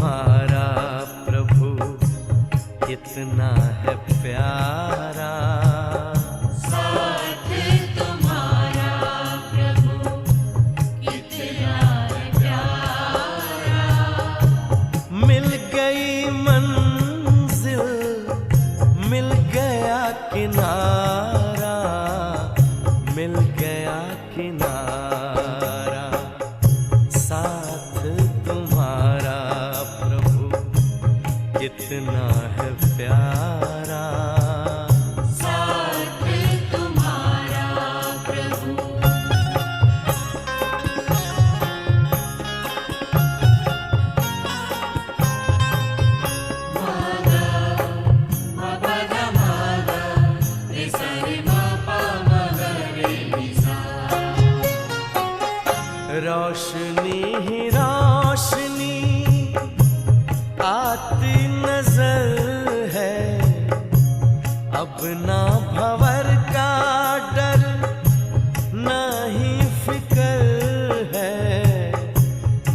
तुम्हारा प्रभु कितना है प्यारा। साथ तुम्हारा प्रभु कितना है प्यारा। मिल गई मंजिल, मिल गया किनारा, मिल गया किनारा। साथ तुम्हारा प्रभु कितना है प्यारा। साथ तुम्हारा प्रभु। रोशनी ही रोशनी आती नजर है, अब ना भंवर का डर, ना ही फिक्र है,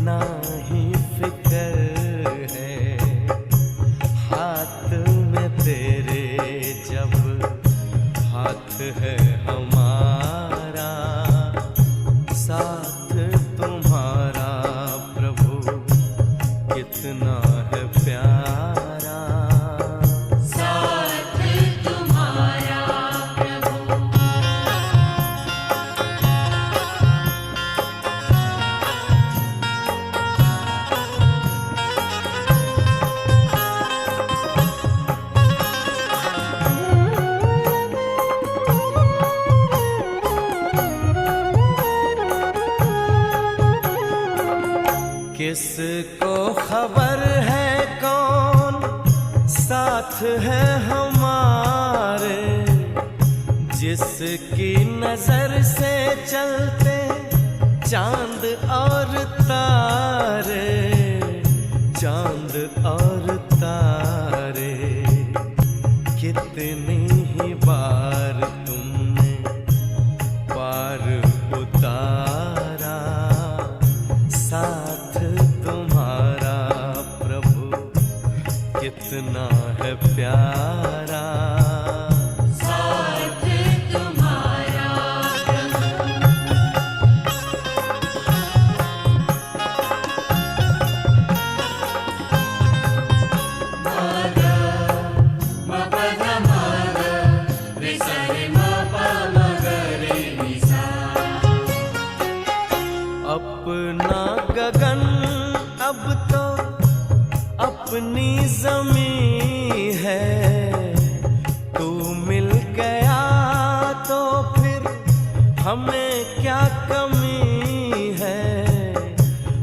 ना ही फिक्र है। हाथ में तेरे जब हाथ है हमारा, साथ तुम्हारा प्रभु कितना है प्यारा। साथ तुम्हारा प्रभु। किसको खबर है कौन साथ है हमारे, जिसकी नजर से चलते चांद और तारे, चांद और तारे। कितनी ही बार तुमने पार उतारा, साथ तुम्हारा प्रभु कितना है प्यारा। साथ तुम्हारा प्रभु। अपना गगन अब तो अपनी जमीन है, तू मिल गया तो फिर हमें क्या कमी है,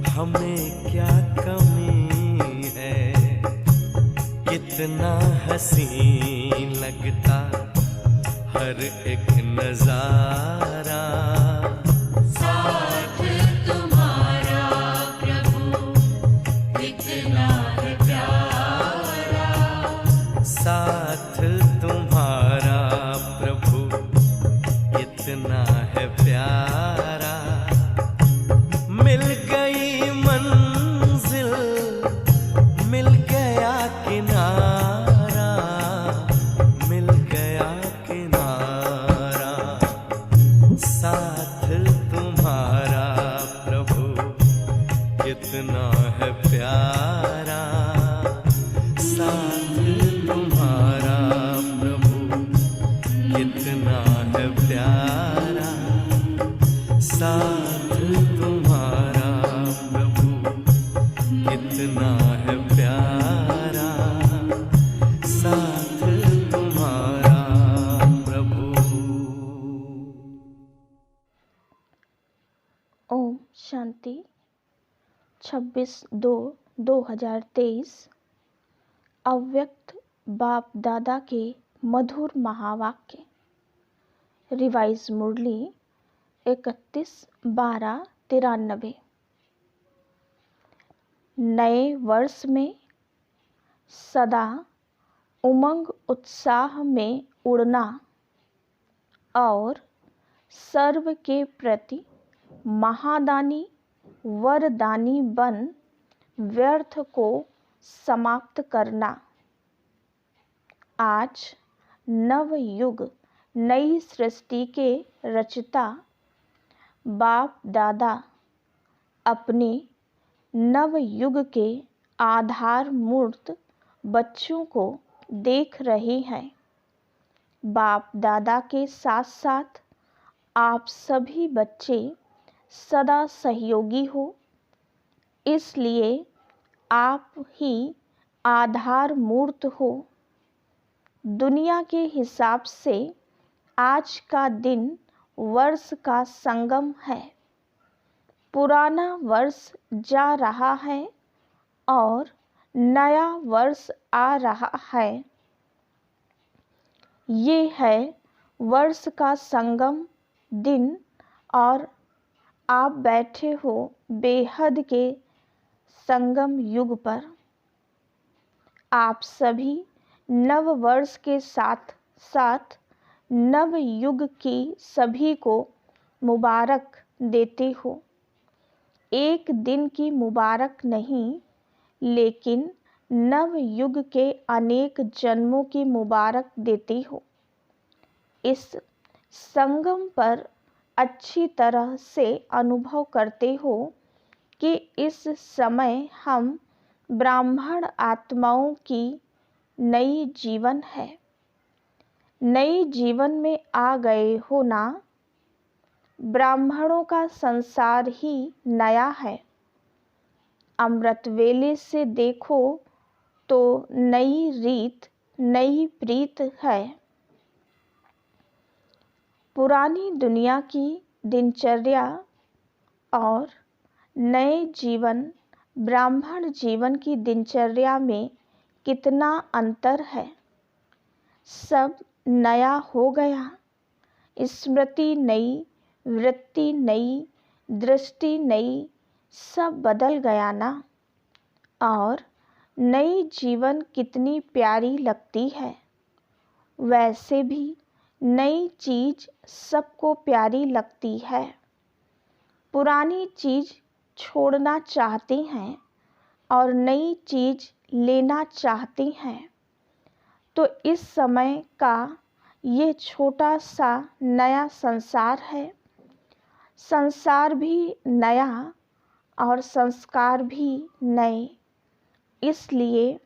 हमें क्या कमी है। कितना हसीन लगता हर एक नजारा, साथ तुम्हारा प्रभु कितना है प्यारा। साथ तुम्हारा प्रभु कितना है प्यारा। मिल गई मंजिल, मिल गया किनारा, मिल गया किनारा। साथ तुम्हारा प्रभु कितना है प्यारा। साथ तुम्हारा प्रभु कितना है प्यारा। साथ तुम्हारा प्रभु कितना है प्यारा। साथ तुम्हारा प्रभु। ओम शांति। 26/2/2023 अव्यक्त बाप दादा के मधुर महावाक्य। रिवाइज मुरली 31/12/93। नए वर्ष में सदा उमंग उत्साह में उड़ना और सर्व के प्रति महादानी वरदानी बन व्यर्थ को समाप्त करना। आज नव युग नई सृष्टि के रचयिता बाप दादा अपने नव युग के आधार मूर्त बच्चों को देख रहे हैं। बाप दादा के साथ साथ आप सभी बच्चे सदा सहयोगी हो, इसलिए आप ही आधार मूर्त हो। दुनिया के हिसाब से आज का दिन वर्ष का संगम है। पुराना वर्ष जा रहा है और नया वर्ष आ रहा है। ये है वर्ष का संगम दिन और आप बैठे हो बेहद के संगम युग पर। आप सभी नव वर्ष के साथ साथ नव युग की सभी को मुबारक देते हो। एक दिन की मुबारक नहीं, लेकिन नव युग के अनेक जन्मों की मुबारक देती हो। इस संगम पर अच्छी तरह से अनुभव करते हो कि इस समय हम ब्राह्मण आत्माओं की नई जीवन है। नई जीवन में आ गए हो ना। ब्राह्मणों का संसार ही नया है। अमृत वेले से देखो तो नई रीत नई प्रीत है। पुरानी दुनिया की दिनचर्या और नए जीवन ब्राह्मण जीवन की दिनचर्या में कितना अंतर है। सब नया हो गया। स्मृति नई, वृत्ति नई, दृष्टि नई, सब बदल गया ना। और नई जीवन कितनी प्यारी लगती है। वैसे भी नई चीज सबको प्यारी लगती है। पुरानी चीज छोड़ना चाहती हैं और नई चीज लेना चाहती हैं। तो इस समय का ये छोटा सा नया संसार है। संसार भी नया और संस्कार भी नए। इसलिए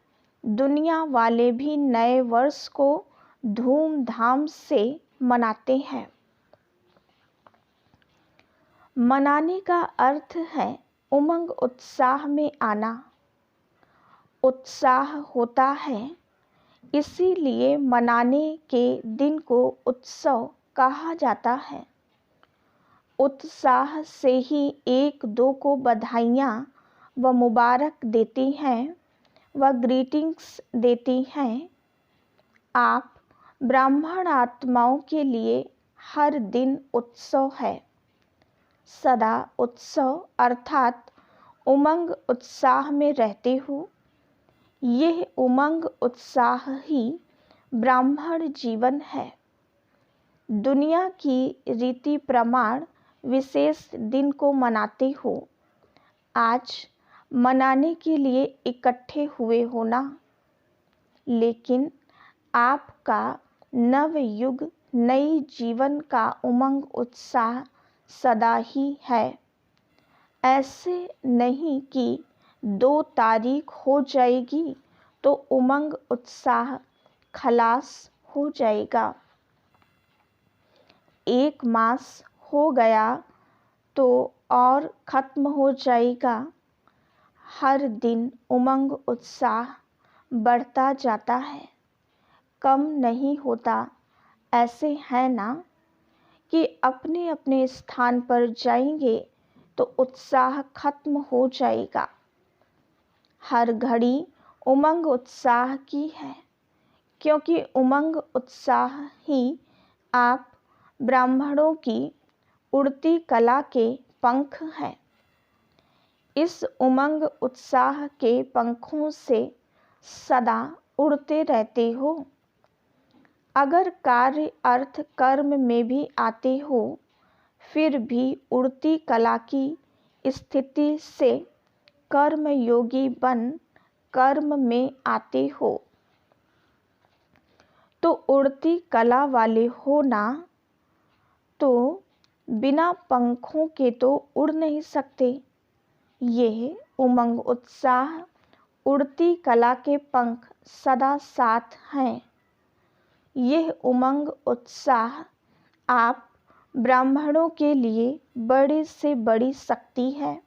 दुनिया वाले भी नए वर्ष को धूमधाम से मनाते हैं। मनाने का अर्थ है उमंग उत्साह में आना। उत्साह होता है, इसीलिए मनाने के दिन को उत्सव कहा जाता है। उत्साह से ही एक दो को बधाइयाँ व मुबारक देती हैं व ग्रीटिंग्स देती हैं। आप ब्राह्मण आत्माओं के लिए हर दिन उत्सव है। सदा उत्सव अर्थात उमंग उत्साह में रहते हो। यह उमंग उत्साह ही ब्राह्मण जीवन है। दुनिया की रीति प्रमाण विशेष दिन को मनाते हो। आज मनाने के लिए इकट्ठे हुए हो ना। लेकिन आपका नव युग नई जीवन का उमंग उत्साह सदा ही है। ऐसे नहीं कि 2 तारीख हो जाएगी तो उमंग उत्साह खलास हो जाएगा। 1 मास हो गया तो और ख़त्म हो जाएगा। हर दिन उमंग उत्साह बढ़ता जाता है, कम नहीं होता। ऐसे है ना कि अपने अपने स्थान पर जाएंगे तो उत्साह खत्म हो जाएगा। हर घड़ी उमंग उत्साह की है, क्योंकि उमंग उत्साह ही आप ब्राह्मणों की उड़ती कला के पंख हैं। इस उमंग उत्साह के पंखों से सदा उड़ते रहते हो। अगर कार्य अर्थ कर्म में भी आते हो, फिर भी उड़ती कला की स्थिति से कर्म योगी बन कर्म में आते हो तो उड़ती कला वाले हो ना, तो बिना पंखों के तो उड़ नहीं सकते। यह उमंग उत्साह उड़ती कला के पंख सदा साथ हैं। यह उमंग उत्साह आप ब्राह्मणों के लिए बड़े से बड़ी शक्ति है।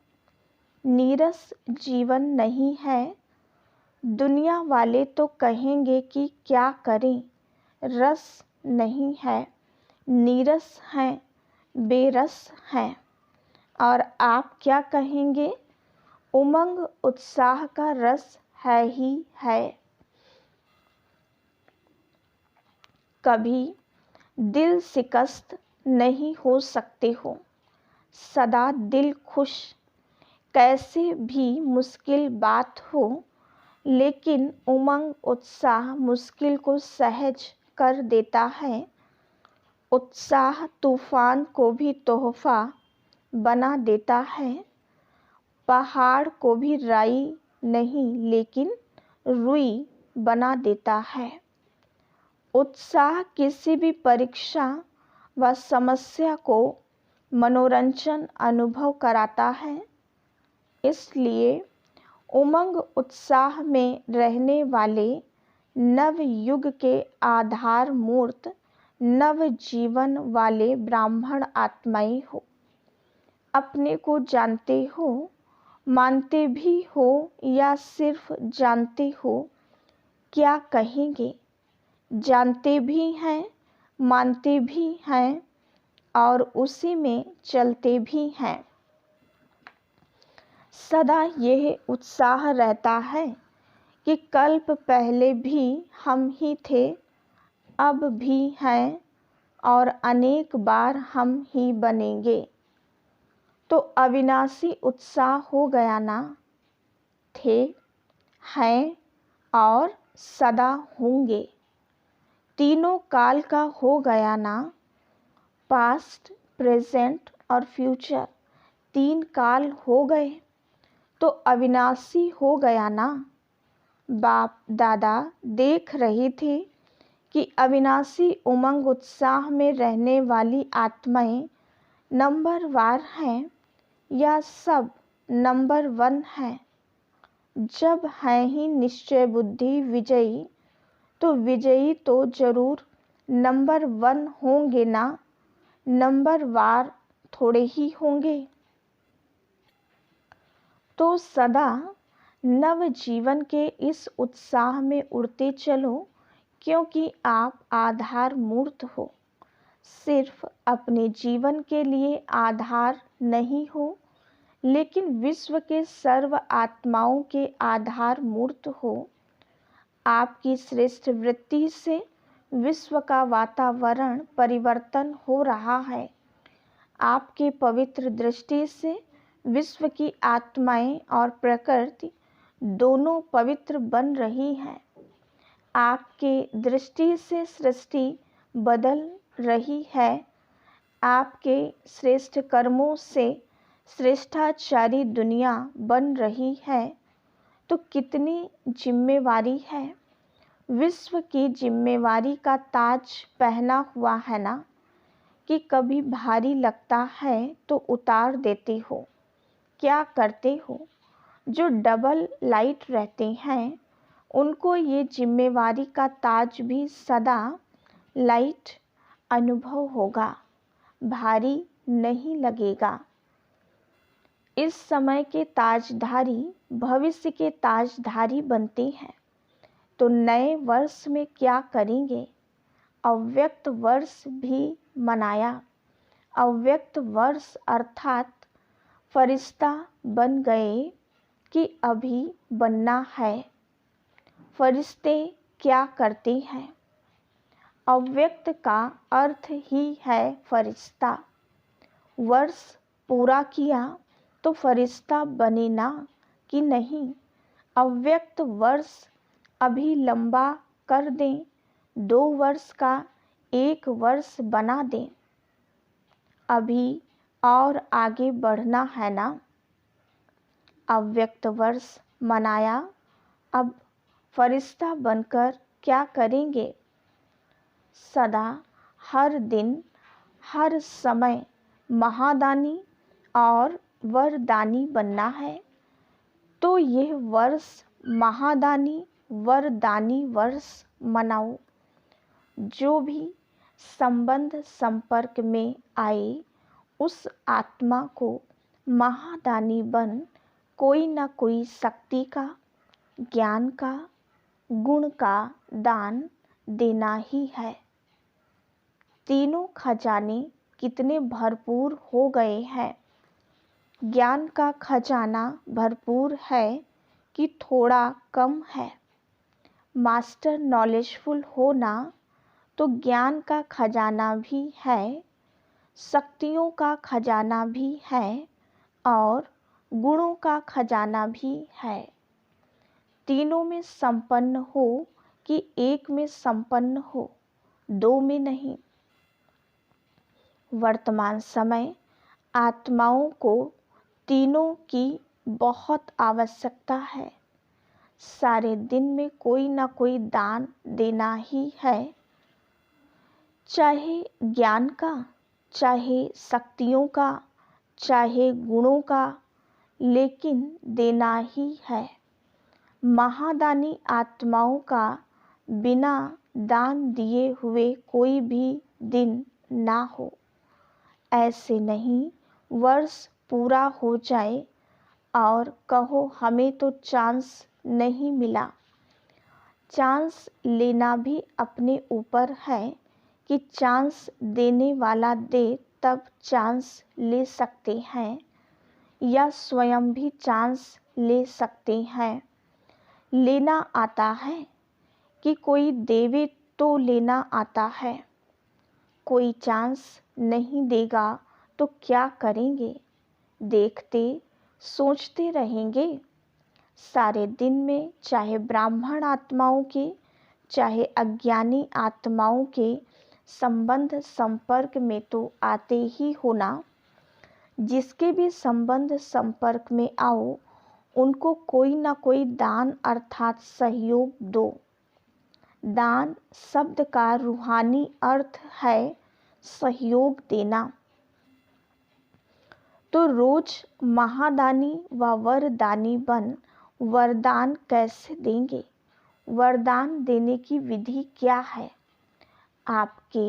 नीरस जीवन नहीं है। दुनिया वाले तो कहेंगे कि क्या करें, रस नहीं है, नीरस हैं, बेरस हैं। और आप क्या कहेंगे? उमंग उत्साह का रस है ही है। कभी दिल शिकस्त नहीं हो सकते हो, सदा दिल खुश। कैसे भी मुश्किल बात हो, लेकिन उमंग उत्साह मुश्किल को सहज कर देता है। उत्साह तूफान को भी तोहफा बना देता है। पहाड़ को भी राई नहीं लेकिन रुई बना देता है। उत्साह किसी भी परीक्षा व समस्या को मनोरंजन अनुभव कराता है। इसलिए उमंग उत्साह में रहने वाले नव युग के आधार मूर्त नव जीवन वाले ब्राह्मण आत्माएं हो। अपने को जानते हो, मानते भी हो या सिर्फ जानते हो, क्या कहेंगे? जानते भी हैं, मानते भी हैं और उसी में चलते भी हैं। सदा यह उत्साह रहता है कि कल्प पहले भी हम ही थे, अब भी हैं और अनेक बार हम ही बनेंगे। तो अविनाशी उत्साह हो गया ना। थे, हैं और सदा होंगे। तीनों काल का हो गया ना। पास्ट, प्रेजेंट और फ्यूचर तीन काल हो गए तो अविनाशी हो गया ना। बाप दादा देख रहे थे कि अविनाशी उमंग उत्साह में रहने वाली आत्माएं नंबरवार हैं या सब नंबर 1 हैं। जब है ही निश्चय बुद्धि विजयी, तो विजयी तो जरूर नंबर 1 होंगे ना, नंबरवार थोड़े ही होंगे। तो सदा नव जीवन के इस उत्साह में उड़ते चलो, क्योंकि आप आधार मूर्त हो। सिर्फ अपने जीवन के लिए आधार नहीं हो, लेकिन विश्व के सर्व आत्माओं के आधार मूर्त हो। आपकी श्रेष्ठ वृत्ति से विश्व का वातावरण परिवर्तन हो रहा है। आपके पवित्र दृष्टि से विश्व की आत्माएं और प्रकृति दोनों पवित्र बन रही हैं। आपके दृष्टि से सृष्टि बदल रही है। आपके श्रेष्ठ कर्मों से श्रेष्ठाचारी दुनिया बन रही है। तो कितनी जिम्मेवारी है। विश्व की जिम्मेवारी का ताज पहना हुआ है ना, कि कभी भारी लगता है तो उतार देते हो। क्या करते हो? जो डबल लाइट रहते हैं उनको ये जिम्मेवारी का ताज भी सदा लाइट अनुभव होगा, भारी नहीं लगेगा। इस समय के ताजधारी भविष्य के ताजधारी बनते हैं। तो नए वर्ष में क्या करेंगे? अव्यक्त वर्ष भी मनाया। अव्यक्त वर्ष अर्थात फरिश्ता बन गए कि अभी बनना है। फरिश्ते क्या करते हैं? अव्यक्त का अर्थ ही है फरिश्ता। वर्ष पूरा किया तो फरिश्ता बने ना कि नहीं। अव्यक्त वर्ष अभी लंबा कर दें, 2 वर्ष का 1 वर्ष बना दें। अभी और आगे बढ़ना है ना। अव्यक्त वर्ष मनाया, अब फरिश्ता बनकर क्या करेंगे? सदा, हर दिन, हर समय महादानी और वरदानी बनना है। तो यह वर्ष महादानी वरदानी वर्ष मनाओ। जो भी संबंध संपर्क में आए उस आत्मा को महादानी बन कोई न कोई शक्ति का, ज्ञान का, गुण का दान देना ही है। तीनों खजाने कितने भरपूर हो गए हैं। ज्ञान का खजाना भरपूर है कि थोड़ा कम है। मास्टर नॉलेजफुल होना तो ज्ञान का खजाना भी है, शक्तियों का खजाना भी है और गुणों का खजाना भी है। तीनों में संपन्न हो कि एक में संपन्न हो, दो में नहीं। वर्तमान समय आत्माओं को तीनों की बहुत आवश्यकता है। सारे दिन में कोई ना कोई दान देना ही है, चाहे ज्ञान का, चाहे शक्तियों का, चाहे गुणों का, लेकिन देना ही है। महादानी आत्माओं का बिना दान दिए हुए कोई भी दिन ना हो। ऐसे नहीं वर्ष पूरा हो जाए और कहो हमें तो चांस नहीं मिला। चांस लेना भी अपने ऊपर है कि चांस देने वाला दे तब चांस ले सकते हैं या स्वयं भी चांस ले सकते हैं। लेना आता है कि कोई देवे तो लेना आता है। कोई चांस नहीं देगा तो क्या करेंगे? देखते सोचते रहेंगे। सारे दिन में चाहे ब्राह्मण आत्माओं के, चाहे अज्ञानी आत्माओं के संबंध संपर्क में तो आते ही होना। जिसके भी संबंध संपर्क में आओ उनको कोई ना कोई दान अर्थात सहयोग दो। दान शब्द का रूहानी अर्थ है सहयोग देना। तो रोज महादानी व वरदानी बन वरदान कैसे देंगे? वरदान देने की विधि क्या है? आपके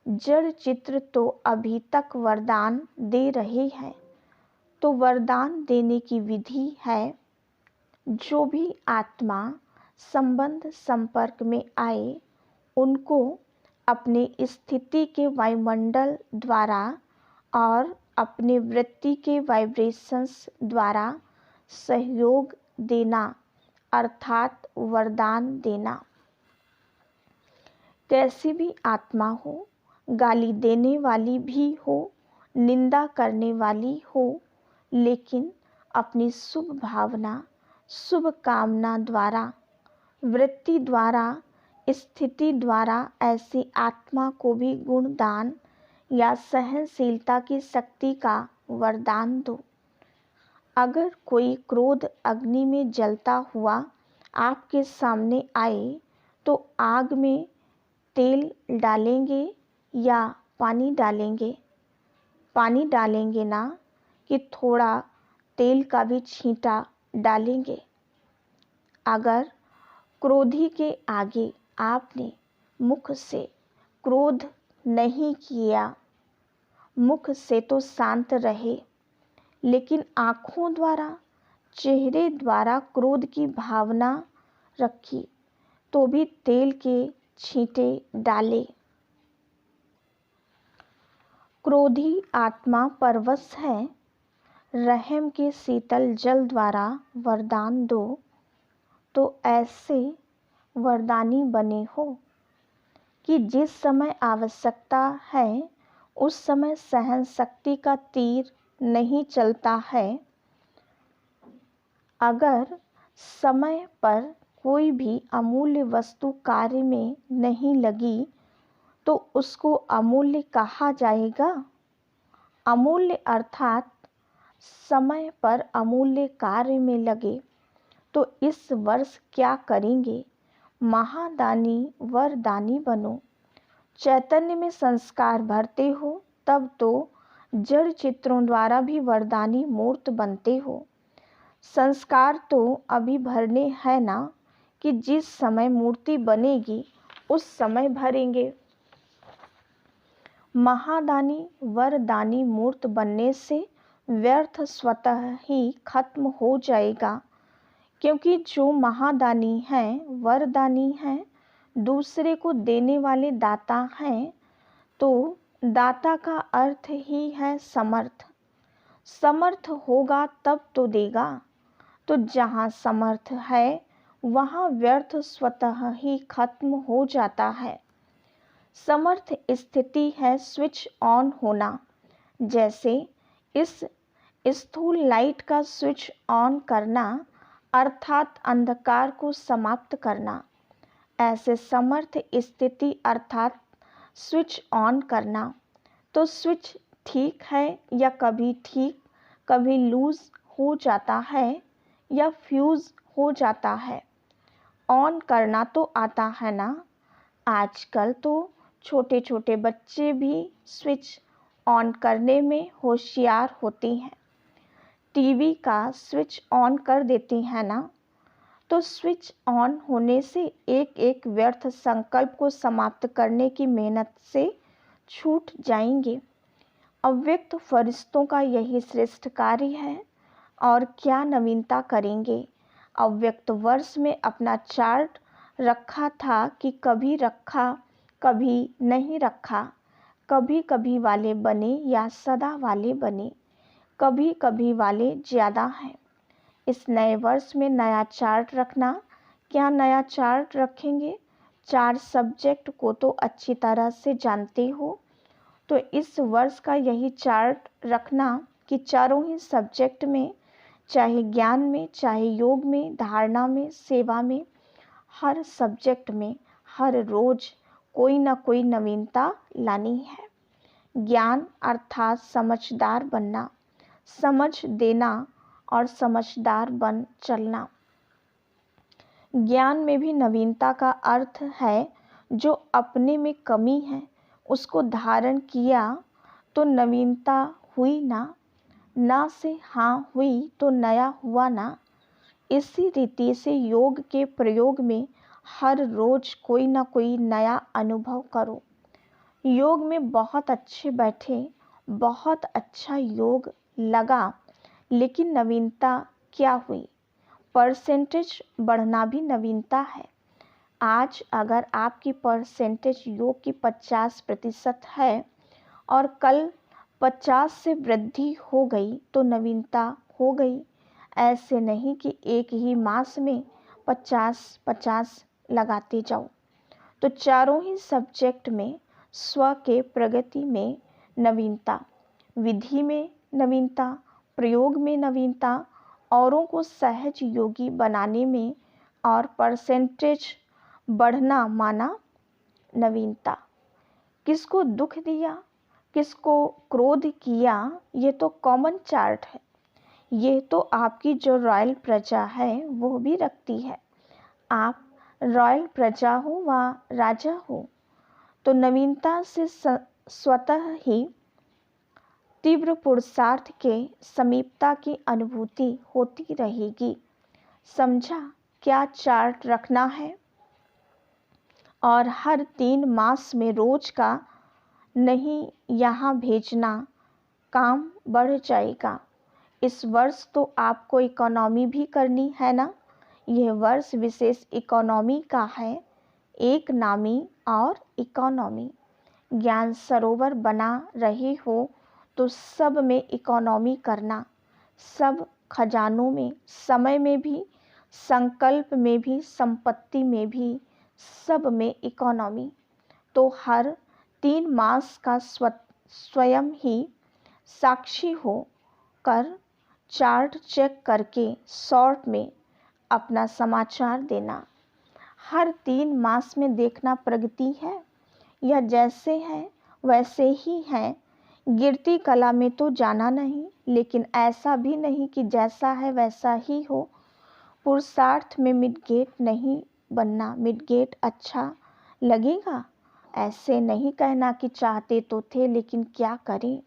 जड़ चित्र तो अभी तक वरदान दे रहे हैं। तो वरदान देने की विधि है, जो भी आत्मा संबंध संपर्क में आए उनको अपने स्थिति के वायुमंडल द्वारा और अपने वृत्ति के वाइब्रेशंस द्वारा सहयोग देना अर्थात वरदान देना। कैसी भी आत्मा हो, गाली देने वाली भी हो, निंदा करने वाली हो, लेकिन अपनी शुभ भावना, शुभ कामना द्वारा, वृत्ति द्वारा, स्थिति द्वारा ऐसी आत्मा को भी गुण दान या सहनशीलता की शक्ति का वरदान दो। अगर कोई क्रोध अग्नि में जलता हुआ आपके सामने आए तो आग में तेल डालेंगे या पानी डालेंगे? पानी डालेंगे ना कि थोड़ा तेल का भी छींटा डालेंगे? अगर क्रोधी के आगे आपने मुख से क्रोध नहीं किया, मुख से तो शांत रहे, लेकिन आँखों द्वारा, चेहरे द्वारा क्रोध की भावना रखी, तो भी तेल के छींटे डाले। क्रोधी आत्मा परवश है, रहम के शीतल जल द्वारा वरदान दो। तो ऐसे वरदानी बने हो कि जिस समय आवश्यकता है उस समय सहन शक्ति का तीर नहीं चलता है। अगर समय पर कोई भी अमूल्य वस्तु कार्य में नहीं लगी तो उसको अमूल्य कहा जाएगा। अमूल्य अर्थात समय पर अमूल्य कार्य में लगे तो इस वर्ष क्या करेंगे? महादानी वरदानी बनो। चैतन्य में संस्कार भरते हो तब तो जड़ चित्रों द्वारा भी वरदानी मूर्त बनते हो। संस्कार तो अभी भरने है ना, कि जिस समय मूर्ति बनेगी उस समय भरेंगे। महादानी वरदानी मूर्त बनने से व्यर्थ स्वतः ही खत्म हो जाएगा, क्योंकि जो महादानी हैं, वरदानी हैं, दूसरे को देने वाले दाता हैं। तो दाता का अर्थ ही है समर्थ। समर्थ होगा तब तो देगा। तो जहाँ समर्थ है वहाँ व्यर्थ स्वतः ही खत्म हो जाता है। समर्थ स्थिति है स्विच ऑन होना। जैसे इस स्थूल लाइट का स्विच ऑन करना अर्थात अंधकार को समाप्त करना। ऐसे समर्थ स्थिति अर्थात स्विच ऑन करना। तो स्विच ठीक है या कभी ठीक, कभी लूज हो जाता है या फ्यूज हो जाता है। ऑन करना तो आता है ना। आजकल तो छोटे छोटे बच्चे भी स्विच ऑन करने में होशियार होते हैं। टीवी का स्विच ऑन कर देते हैं ना। तो स्विच ऑन होने से एक एक व्यर्थ संकल्प को समाप्त करने की मेहनत से छूट जाएंगे। अव्यक्त फरिश्तों का यही श्रेष्ठ कार्य है। और क्या नवीनता करेंगे? अव्यक्त वर्ष में अपना चार्ट रखा था कि कभी रखा कभी नहीं रखा, कभी कभी वाले बने या सदा वाले बने, कभी कभी वाले ज़्यादा हैं। इस नए वर्ष में नया चार्ट रखना। क्या नया चार्ट रखेंगे? 4 सब्जेक्ट को तो अच्छी तरह से जानते हो। तो इस वर्ष का यही चार्ट रखना कि चारों ही सब्जेक्ट में, चाहे ज्ञान में, चाहे योग में, धारणा में, सेवा में, हर सब्जेक्ट में हर रोज कोई ना कोई नवीनता लानी है। ज्ञान अर्थात समझदार बनना, समझ देना और समझदार बन चलना। ज्ञान में भी नवीनता का अर्थ है जो अपने में कमी है उसको धारण किया तो नवीनता हुई ना। ना से हाँ हुई तो नया हुआ ना। इसी रीति से योग के प्रयोग में हर रोज कोई ना कोई नया अनुभव करो। योग में बहुत अच्छे बैठे, बहुत अच्छा योग लगा, लेकिन नवीनता क्या हुई? परसेंटेज बढ़ना भी नवीनता है। आज अगर आपकी परसेंटेज योग की 50% है और कल 50 से वृद्धि हो गई तो नवीनता हो गई। ऐसे नहीं कि एक ही मास में 50-50 लगाते जाओ। तो चारों ही सब्जेक्ट में स्व के प्रगति में नवीनता, विधि में नवीनता, प्रयोग में नवीनता, औरों को सहज योगी बनाने में और परसेंटेज बढ़ना माना नवीनता। किसको दुख दिया, किसको क्रोध किया, ये तो कॉमन चार्ट है। ये तो आपकी जो रॉयल प्रजा है वो भी रखती है। आप रॉयल प्रजा हो व राजा हो। तो नवीनता से स्वतः ही तीव्र पुरुषार्थ के समीपता की अनुभूति होती रहेगी। समझा क्या चार्ट रखना है? और हर 3 मास में रोज का नहीं यहाँ भेजना, काम बढ़ जाएगा। इस वर्ष तो आपको इकोनॉमी भी करनी है ना। यह वर्ष विशेष इकोनॉमी का है। एक नामी और इकोनॉमी। ज्ञान सरोवर बना रहे हो तो सब में इकोनॉमी करना। सब खजानों में, समय में भी, संकल्प में भी, संपत्ति में भी, सब में इकोनॉमी। तो हर 3 मास का स्वयं ही साक्षी हो कर चार्ट चेक करके शॉर्ट में अपना समाचार देना। हर 3 मास में देखना प्रगति है या जैसे है वैसे ही है। गिरती कला में तो जाना नहीं, लेकिन ऐसा भी नहीं कि जैसा है वैसा ही हो। पुरुषार्थ में मिडगेट नहीं बनना। मिडगेट अच्छा लगेगा, ऐसे नहीं कहना कि चाहते तो थे लेकिन क्या करें,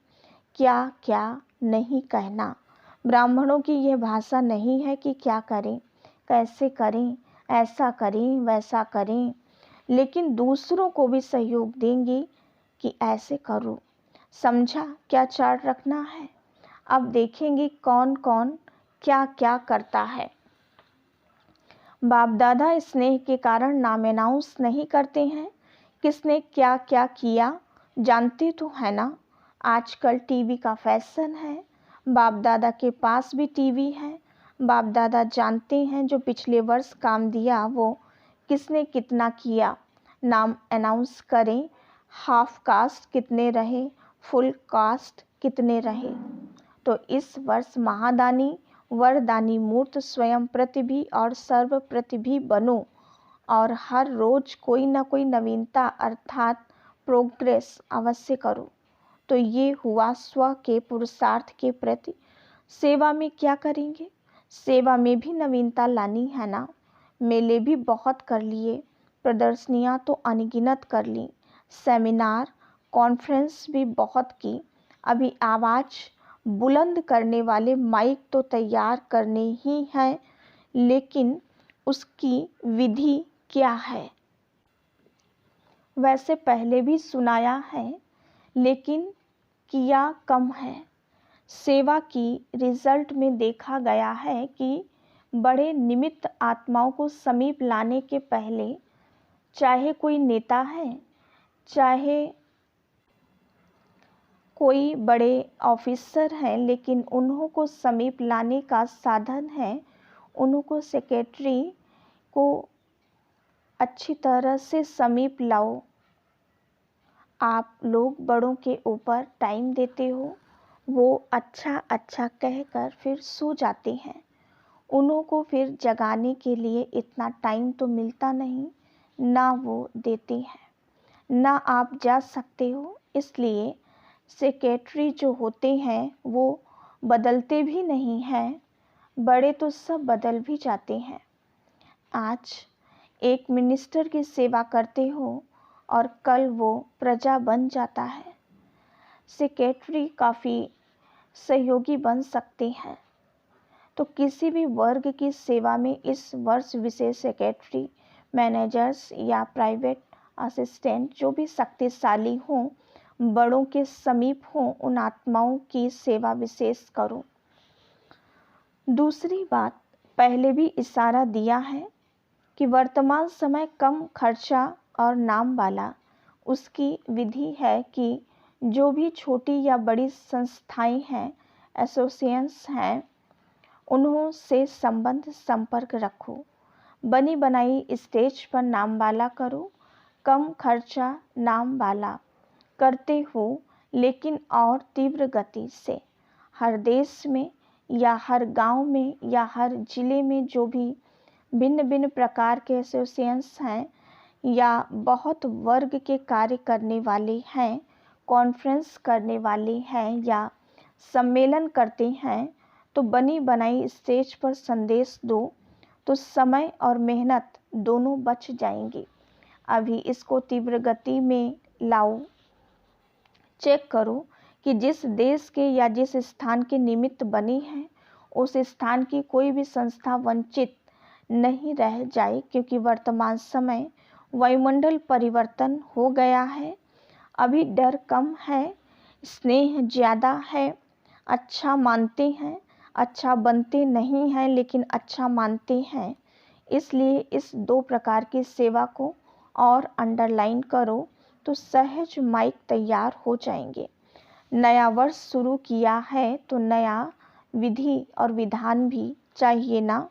क्या क्या नहीं कहना। ब्राह्मणों की यह भाषा नहीं है कि क्या करें, कैसे करें, ऐसा करें, वैसा करें, लेकिन दूसरों को भी सहयोग देंगे कि ऐसे करो। समझा क्या चार्ट रखना है। अब देखेंगे कौन कौन क्या क्या करता है। बाप दादा स्नेह के कारण नाम अनाउंस नहीं करते हैं, किसने क्या क्या किया जानते तो है ना। आजकल टीवी का फैशन है, बाप दादा के पास भी टीवी है। बाप दादा जानते हैं जो पिछले वर्ष काम दिया वो किसने कितना किया। नाम अनाउंस करें, हाफ कास्ट कितने रहे, फुल कास्ट कितने रहे। तो इस वर्ष महादानी वरदानी मूर्त स्वयं प्रतिभि और सर्व प्रतिभि बनो और हर रोज कोई ना कोई नवीनता अर्थात प्रोग्रेस अवश्य करो। तो ये हुआ स्व के पुरुषार्थ के प्रति। सेवा में क्या करेंगे, सेवा में भी नवीनता लानी है ना। मेले भी बहुत कर लिए, प्रदर्शनियाँ तो अनगिनत कर ली, सेमिनार कॉन्फ्रेंस भी बहुत की। अभी आवाज़ बुलंद करने वाले माइक तो तैयार करने ही हैं, लेकिन उसकी विधि क्या है। वैसे पहले भी सुनाया है लेकिन किया कम है। सेवा की रिजल्ट में देखा गया है कि बड़े निमित्त आत्माओं को समीप लाने के पहले, चाहे कोई नेता है, चाहे कोई बड़े ऑफिसर हैं, लेकिन उन्हों को समीप लाने का साधन है, उन्हों को सेक्रेटरी को अच्छी तरह से समीप लाओ। आप लोग बड़ों के ऊपर टाइम देते हो, वो अच्छा अच्छा कहकर फिर सो जाते हैं। उन्हों को फिर जगाने के लिए इतना टाइम तो मिलता नहीं, ना वो देते हैं, ना आप जा सकते हो। इसलिए सेक्रेटरी जो होते हैं वो बदलते भी नहीं हैं, बड़े तो सब बदल भी जाते हैं। आज एक मिनिस्टर की सेवा करते हो और कल वो प्रजा बन जाता है। सेक्रेटरी काफ़ी सहयोगी बन सकते हैं। तो किसी भी वर्ग की सेवा में इस वर्ष विशेष सेक्रेटरी, मैनेजर्स या प्राइवेट असिस्टेंट जो भी शक्तिशाली हों, बड़ों के समीप हों, उन आत्माओं की सेवा विशेष करो। दूसरी बात, पहले भी इशारा दिया है कि वर्तमान समय कम खर्चा और नाम वाला। उसकी विधि है कि जो भी छोटी या बड़ी संस्थाएं हैं, एसोसिएशंस हैं, उन्हों से संबंध संपर्क रखो। बनी बनाई स्टेज पर नाम वाला करो, कम खर्चा नाम वाला करते हो, लेकिन और तीव्र गति से। हर देश में या हर गांव में या हर जिले में जो भी भिन्न भिन्न प्रकार के एसोसिएशंस हैं या बहुत वर्ग के कार्य करने वाले हैं, कॉन्फ्रेंस करने वाले हैं या सम्मेलन करते हैं, तो बनी बनाई स्टेज पर संदेश दो, तो समय और मेहनत दोनों बच जाएंगे। अभी इसको तीव्र गति में लाओ। चेक करो कि जिस देश के या जिस स्थान के निमित्त बने हैं, उस स्थान की कोई भी संस्था वंचित नहीं रह जाए, क्योंकि वर्तमान समय वायुमंडल परिवर्तन हो गया है। अभी डर कम है, स्नेह ज़्यादा है, अच्छा मानते हैं, अच्छा बनते नहीं हैं लेकिन अच्छा मानते हैं। इसलिए इस दो प्रकार की सेवा को और अंडरलाइन करो तो सहज माइक तैयार हो जाएंगे। नया वर्ष शुरू किया है तो नया विधि और विधान भी चाहिए ना।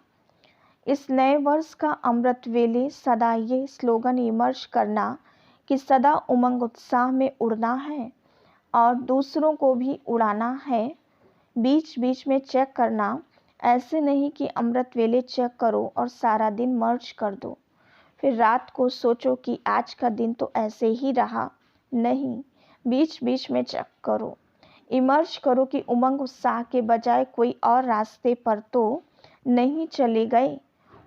इस नए वर्ष का अमृत वेले सदा ये स्लोगन इमर्ज करना कि सदा उमंग उत्साह में उड़ना है और दूसरों को भी उड़ाना है। बीच बीच में चेक करना, ऐसे नहीं कि अमृत वेले चेक करो और सारा दिन मर्ज कर दो, फिर रात को सोचो कि आज का दिन तो ऐसे ही रहा। नहीं, बीच बीच में चेक करो, इमर्ज करो कि उमंग उत्साह के बजाय कोई और रास्ते पर तो नहीं चले गए।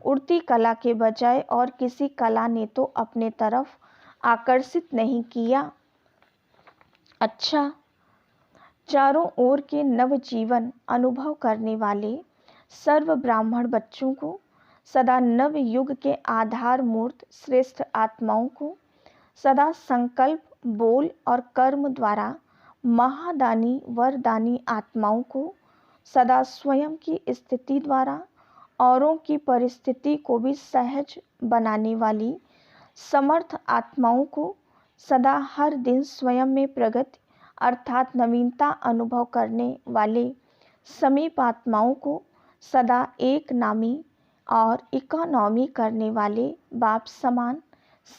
उड़ती कला के बजाय और किसी कला ने तो अपने तरफ आकर्षित नहीं किया। अच्छा, चारों ओर के नवजीवन अनुभव करने वाले सर्व ब्राह्मण बच्चों को, सदा नव युग के आधार मूर्त श्रेष्ठ आत्माओं को, सदा संकल्प, बोल और कर्म द्वारा महादानी वरदानी आत्माओं को, सदा स्वयं की स्थिति द्वारा औरों की परिस्थिति को भी सहज बनाने वाली समर्थ आत्माओं को, सदा हर दिन स्वयं में प्रगति अर्थात नवीनता अनुभव करने वाले समीप आत्माओं को, सदा एक नामी और इकोनॉमी करने वाले बाप समान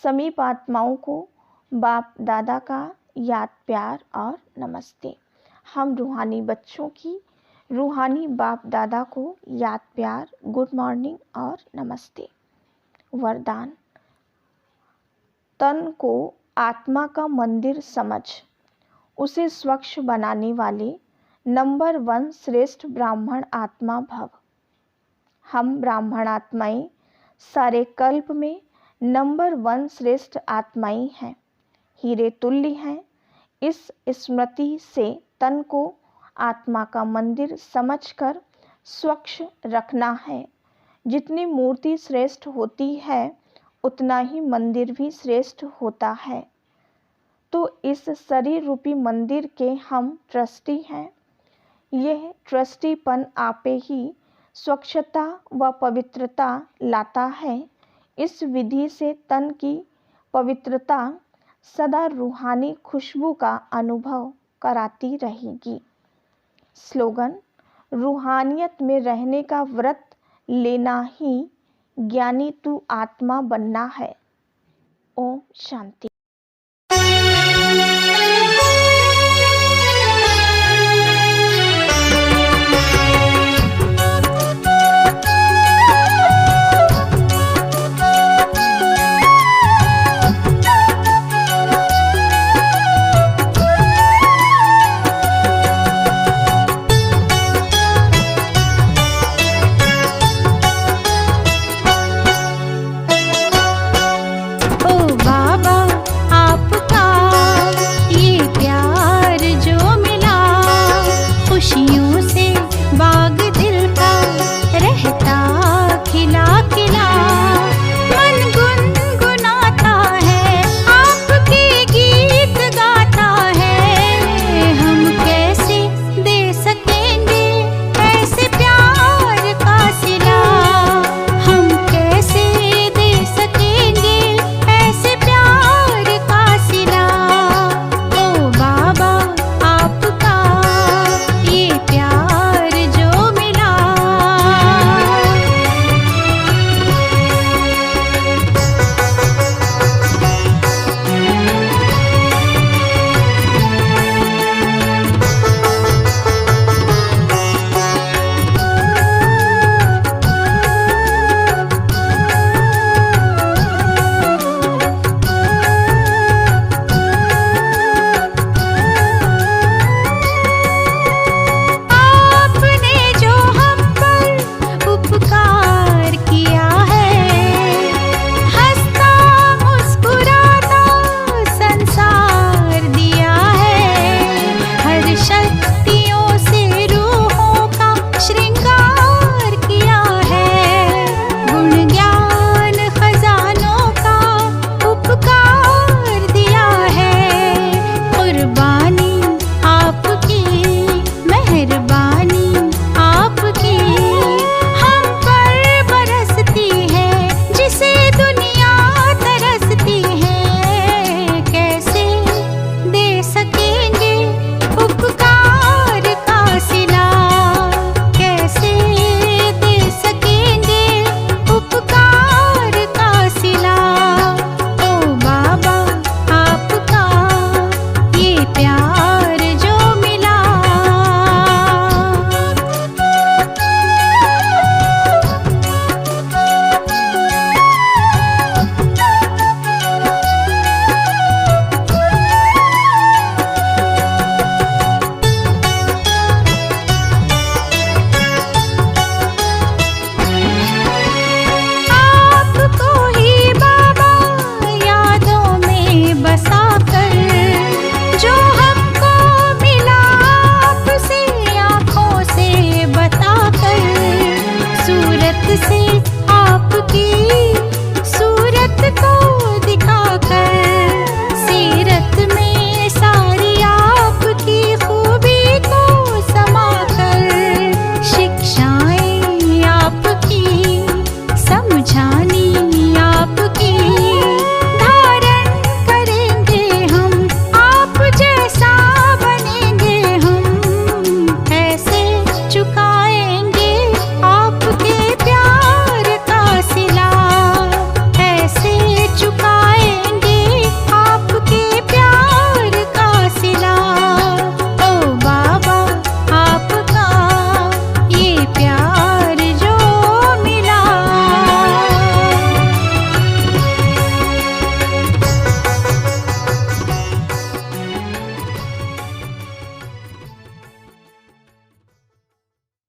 समीप आत्माओं को बाप दादा का याद, प्यार और नमस्ते। हम रूहानी बच्चों की रूहानी बाप दादा को याद, प्यार, गुड मॉर्निंग और नमस्ते। वरदान: तन को आत्मा का मंदिर समझ उसे स्वच्छ बनाने वाले नंबर 1 श्रेष्ठ ब्राह्मण आत्मा भव। हम ब्राह्मण आत्माएं सारे कल्प में नंबर 1 श्रेष्ठ आत्माएं हैं, हीरे तुल्य हैं। इस स्मृति से तन को आत्मा का मंदिर समझकर स्वच्छ रखना है। जितनी मूर्ति श्रेष्ठ होती है उतना ही मंदिर भी श्रेष्ठ होता है। तो इस शरीर रूपी मंदिर के हम ट्रस्टी हैं। यह ट्रस्टीपन आपे ही स्वच्छता व पवित्रता लाता है। इस विधि से तन की पवित्रता सदा रूहानी खुशबू का अनुभव कराती रहेगी। स्लोगन: रूहानियत में रहने का व्रत लेना ही ज्ञानी तू आत्मा बनना है। ओम शांति।